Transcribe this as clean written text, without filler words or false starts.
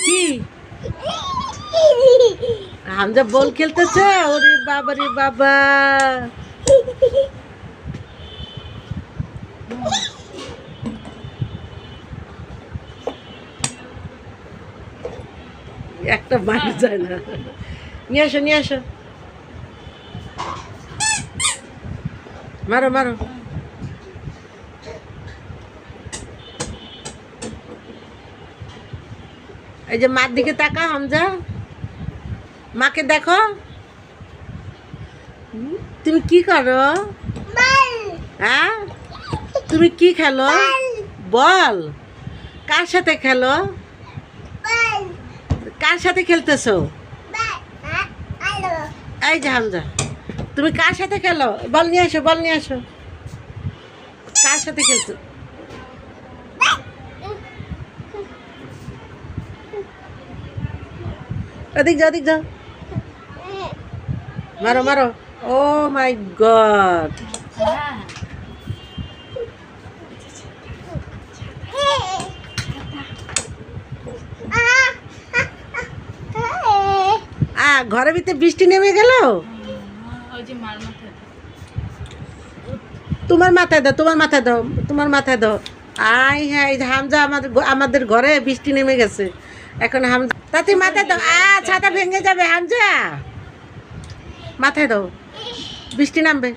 কি হামজা বল খেলতেছে? ওরে বাবা রে বাবা, একটা মানুষ যায় না। নিয়ে আসো নিয়ে আসো, মারো মারো। এই যে মার দিকে তাকা হামজা, মাকে দেখো। তুমি কি করো? হ্যাঁ, তুমি কি খেলো? বল। কার সাথে খেলো? কার সাথে খেলতেছো? এই যে হামজা, তুমি কার সাথে খেলো? বল নিয়ে আসো, বল নিয়ে আসো। কার সাথে খেলছো? ওদিক যাও, ওদিক যাও, মারো মারো। ও মাই গড, ঘরের ভিতরে বৃষ্টি নেমে গেল। তোমার মাথায় দাও, তোমার মাথায় দাও, তোমার মাথায় দাও। আই হ্যাঁ, এই যে হামজা আমাদের ঘরে বৃষ্টি নেমে গেছে। এখন হামজা তাতে মাথায় দাও। ছাতা ভেঙে যাবে হামজা, মাথায় দাও, বৃষ্টি নামবে।